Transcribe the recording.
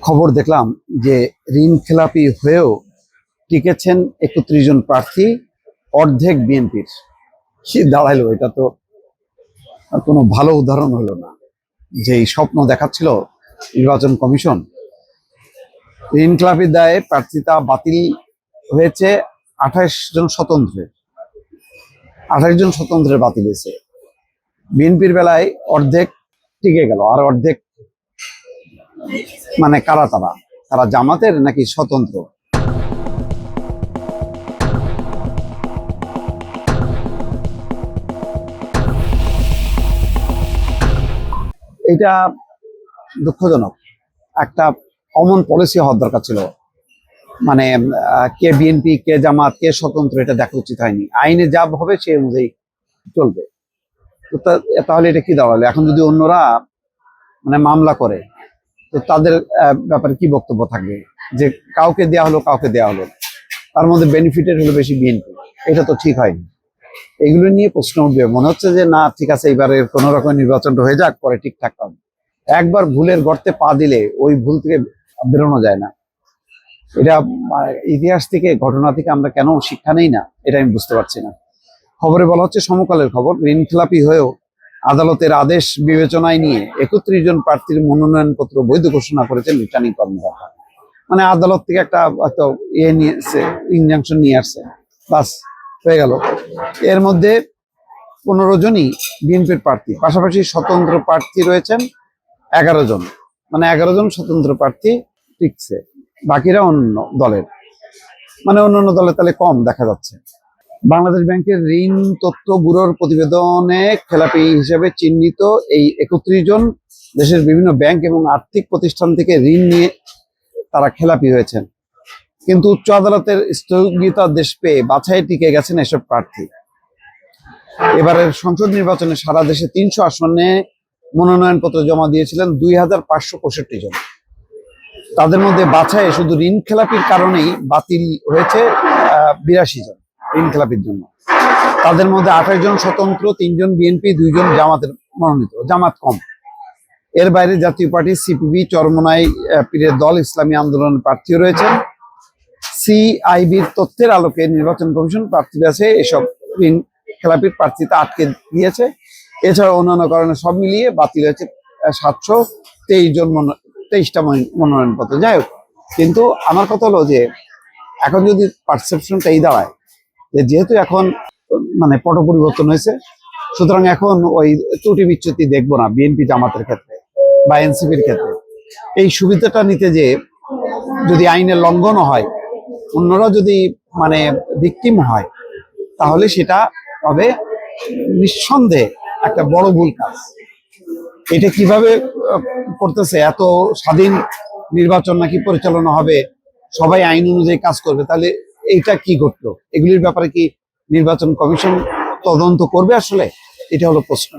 খবর দেখলাম যে ঋণ খেলাপি হয়েও টিকেছেন ৩১ জন প্রার্থী, অর্ধেক বিএনপির। কি দাঁড়াইলো? এটা তো কোনো ভালো উদাহরণ হলো না। যে স্বপ্ন দেখাচ্ছিল নির্বাচন কমিশন, ঋণ খেলাপির দায়ে প্রার্থিতা বাতিল হয়েছে ২৮ জন স্বতন্ত্রের। ২৮ জন স্বতন্ত্রের বাতিল হয়েছে। বিএনপির বেলায় অর্ধেক টিকে গেল, আর অর্ধেক মানে কারা? তারা জামাতের নাকি স্বতন্ত্র? এটা দুঃখজনক। একটা কমন পলিসি হওয়ার দরকার ছিল। মানে কে বিএনপি, কে জামাত, কে স্বতন্ত্র, এটা দেখা উচিত হয়নি। আইনে যা হবে সে অনুযায়ী চলবে। তো তাহলে এটা কি দাঁড়ালো? এখন যদি অন্যরা মানে মামলা করে, তো তাদের ব্যাপারে কি বক্তব্য থাকবে? যে কাউকে দেয়া হলো, কাউকে দেয়া হলো, তার মধ্যে বেনিফিটেড হলো বেশি বিএনপি। এটা তো ঠিক হয়নি। এগুলো নিয়ে প্রশ্ন উঠবে। মনে হচ্ছে যে না, ঠিক আছে, এবারে কোনো রকম নির্বাচনটা হয়ে যাক, পরে ঠিকঠাক হবে। একবার ভুলের গর্তে পা দিলে ওই ভুল থেকে বেরোনো যায় না। এটা ইতিহাস থেকে, ঘটনা থেকে আমরা কেন শিক্ষা নেই না, এটা আমি বুঝতে পারছি না। খবরে বলা হচ্ছে, সমকালের খবর, ঋণ খেলাপি হয়েও আদালতের আদেশ বিবেচনায় নিয়ে ৩১ জন প্রার্থীর মনোনয়নপত্র বৈধ ঘোষণা করেছেন রিটার্নিং কর্মকর্তা। মানে আদালত থেকে একটা হয়তো নিয়েছে, ইনজাংশন নিয়ে আসছে, বাস হয়ে গেল। এর মধ্যে ১৫ জনই বিএনপির প্রার্থী, পাশাপাশি স্বতন্ত্র প্রার্থী রয়েছেন ১১ জন। মানে ১১ জন স্বতন্ত্র প্রার্থী টিকছে, বাকিরা অন্য দলের। মানে অন্যান্য দলে তাহলে কম দেখা যাচ্ছে। বাংলাদেশ ব্যাংকের ঋণ তথ্য ব্যুরোর প্রতিবেদনে খেলাপি হিসেবে চিহ্নিত এই ৩১ জন দেশের বিভিন্ন ব্যাংক এবং আর্থিক প্রতিষ্ঠান থেকে ঋণ নিয়ে তারা খেলাপি হয়েছেন। কিন্তু উচ্চ আদালতের স্থগিতাদেশ পেয়ে বাছাই টিকে গেছেন এসব প্রার্থী। এবারের সংসদ নির্বাচনে সারা দেশে ৩০০ আসনে মনোনয়নপত্র জমা দিয়েছিলেন ২,৫৬৫ জন। তাদের মধ্যে বাছাই শুধু ঋণ খেলাপির কারণেই বাতিল হয়েছে ৮২ জন ঋণ খেলাপির জন্য। তাদের মধ্যে ২৮ জন স্বতন্ত্র, ৩ জন বিএনপি, 2 জন জামাতের মনোনীত, জামাত কম। এর বাইরে জাতীয় পার্টি, সিপিবি, চরমোনাই পীরের দল, ইসলামী আন্দোলনের প্রার্থীও রয়েছেন। সিআইবির তথ্যের আলোকে নির্বাচন কমিশন প্রার্থী আছে এসব ঋণ খেলাপির প্রার্থীতা আটকে দিয়েছে। এছাড়া অন্যান্য কারণে সব মিলিয়ে বাতিল হয়েছে ৭২৩টা মনোনয়নপত্র। যাই হোক, কিন্তু আমার কথা হলো যে এখন যদি পারসেপশনটা এই দাঁড়ায় যে যেহেতু এখন মানে পট পরিবর্তন হয়েছে, সুতরাং এখন ওই ত্রুটি বিচ্যুতি দেখবো না বিএনপি জামাতের ক্ষেত্রে বা এনসিপির ক্ষেত্রে। এই সুবিধাটা নিতে যে যদি আইনের লঙ্ঘনও হয়, অন্যরা যদি মানে ভিকটিম হয়, তাহলে সেটা হবে নিঃসন্দেহে একটা বড় ভুল কাজ। এটা কিভাবে করতেছে? এত স্বাধীন নির্বাচন নাকি পরিচালনা হবে, সবাই আইন অনুযায়ী কাজ করবে, তাহলে এইটা কি ঘটলো? এগুলির ব্যাপারে কি নির্বাচন কমিশন তদন্ত করবে আসলে? এটা হলো প্রশ্ন।